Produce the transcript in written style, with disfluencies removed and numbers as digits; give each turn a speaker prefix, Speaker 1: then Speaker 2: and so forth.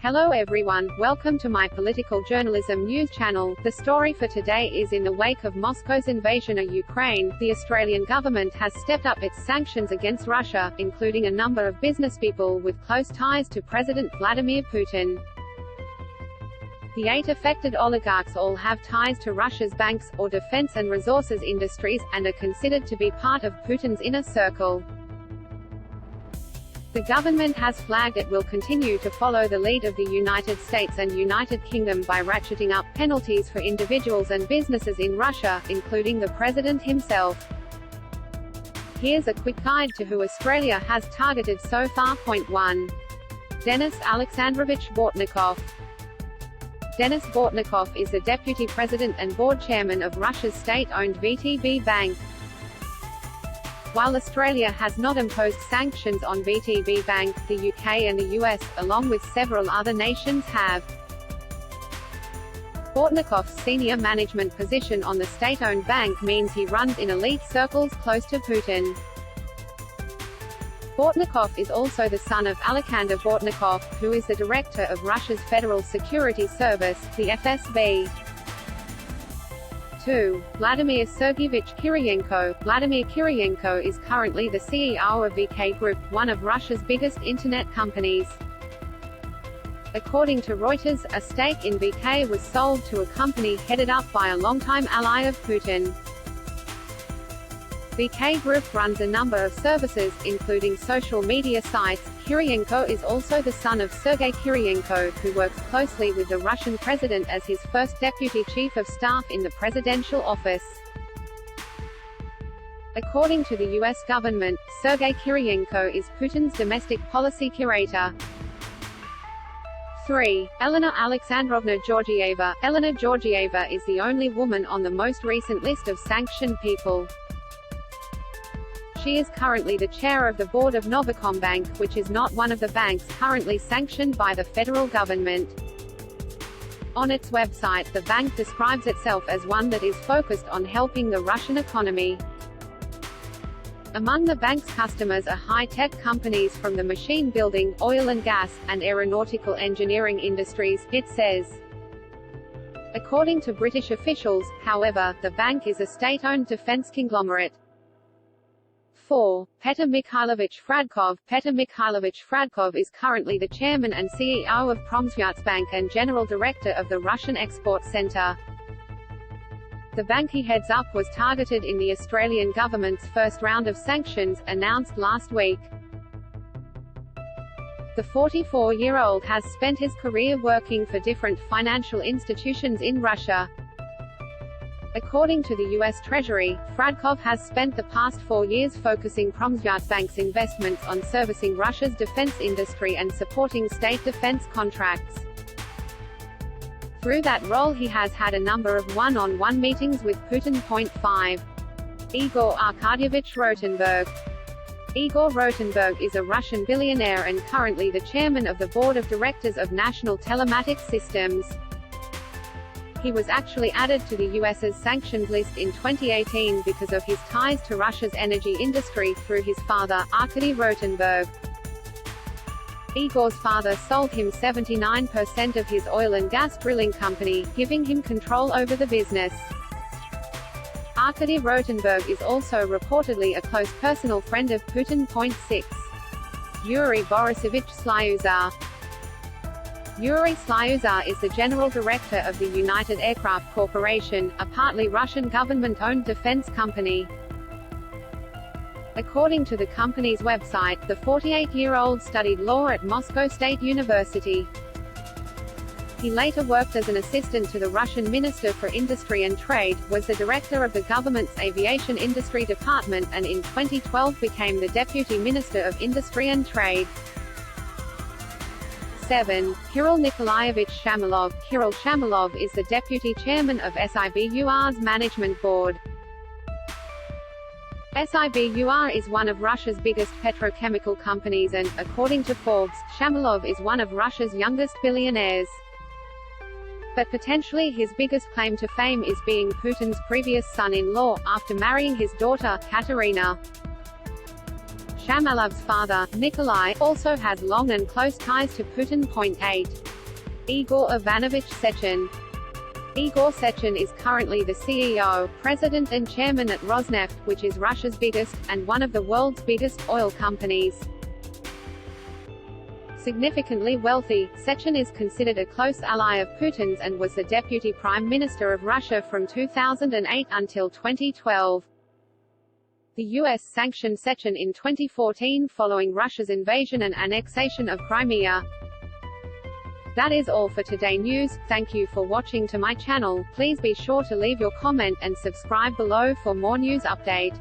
Speaker 1: Hello everyone, welcome to my political journalism news channel. The story for today is in the wake of Moscow's invasion of Ukraine, the Australian government has stepped up its sanctions against Russia, including a number of businesspeople with close ties to President Vladimir Putin. The 8 affected oligarchs all have ties to Russia's banks, or defense and resources industries, and are considered to be part of Putin's inner circle. The government has flagged it will continue to follow the lead of the United States and United Kingdom by ratcheting up penalties for individuals and businesses in Russia, including the president himself. Here's a quick guide to who Australia has targeted so far. Point 1. Denis Alexandrovich Bortnikov. Denis Bortnikov is the deputy president and board chairman of Russia's state-owned VTB Bank. While Australia has not imposed sanctions on VTB Bank, the UK and the US, along with several other nations, have. Bortnikov's senior management position on the state-owned bank means he runs in elite circles close to Putin. Bortnikov is also the son of Alexander Bortnikov, who is the director of Russia's Federal Security Service, the FSB. 2. Vladimir Sergeyevich Kiriyenko. Vladimir Kiriyenko is currently the CEO of VK Group, one of Russia's biggest internet companies. According to Reuters, a stake in VK was sold to a company headed up by a longtime ally of Putin. VK Group runs a number of services, including social media sites. Kiriyenko is also the son of Sergei Kiriyenko, who works closely with the Russian president as his first deputy chief of staff in the presidential office. According to the US government, Sergei Kiriyenko is Putin's domestic policy curator. 3. Elena Alexandrovna Georgieva. Elena Georgieva is the only woman on the most recent list of sanctioned people. She is currently the chair of the board of Novacombank, which is not one of the banks currently sanctioned by the federal government. On its website, the bank describes itself as one that is focused on helping the Russian economy. Among the bank's customers are high-tech companies from the machine building, oil and gas, and aeronautical engineering industries, it says. According to British officials, however, the bank is a state-owned defense conglomerate. 4. Petr Mikhailovich Fradkov. Petr Mikhailovich Fradkov is currently the chairman and CEO of Pромsvязьbank and general director of the Russian Export Center. The bank he heads up was targeted in the Australian government's first round of sanctions, announced last week. The 44-year-old has spent his career working for different financial institutions in Russia. According to the US Treasury, Fradkov has spent the past 4 years focusing Pромsvязьbank's investments on servicing Russia's defense industry and supporting state defense contracts. Through that role he has had a number of one-on-one meetings with Putin. Point 5. Igor Arkadyevich Rotenberg. Igor Rotenberg is a Russian billionaire and currently the chairman of the board of directors of National Telematics Systems. He was actually added to the US's sanctions list in 2018 because of his ties to Russia's energy industry through his father, Arkady Rotenberg. Igor's father sold him 79% of his oil and gas drilling company, giving him control over the business. Arkady Rotenberg is also reportedly a close personal friend of Putin. Point 6. Yuri Borisovich Slyuzar. Yuri Slyuzar is the general director of the United Aircraft Corporation, a partly Russian government-owned defense company. According to the company's website, the 48-year-old studied law at Moscow State University. He later worked as an assistant to the Russian Minister for Industry and Trade, was the director of the government's aviation industry department, and in 2012 became the deputy minister of Industry and Trade. 7. Kirill Nikolaevich Shamalov. Kirill Shamalov is the deputy chairman of SIBUR's management board. SIBUR is one of Russia's biggest petrochemical companies and, according to Forbes, Shamalov is one of Russia's youngest billionaires. But potentially his biggest claim to fame is being Putin's previous son-in-law, after marrying his daughter, Katerina. Shamalov's father, Nikolai, also has long and close ties to Putin. 8. Igor Ivanovich Sechin. Igor Sechin is currently the CEO, president and chairman at Rosneft, which is Russia's biggest, and one of the world's biggest, oil companies. Significantly wealthy, Sechin is considered a close ally of Putin's and was the deputy prime minister of Russia from 2008 until 2012. The U.S. sanctioned Sechin in 2014 following Russia's invasion and annexation of Crimea. That is all for today news. Thank you for watching to my channel. Please be sure to leave your comment and subscribe below for more news update.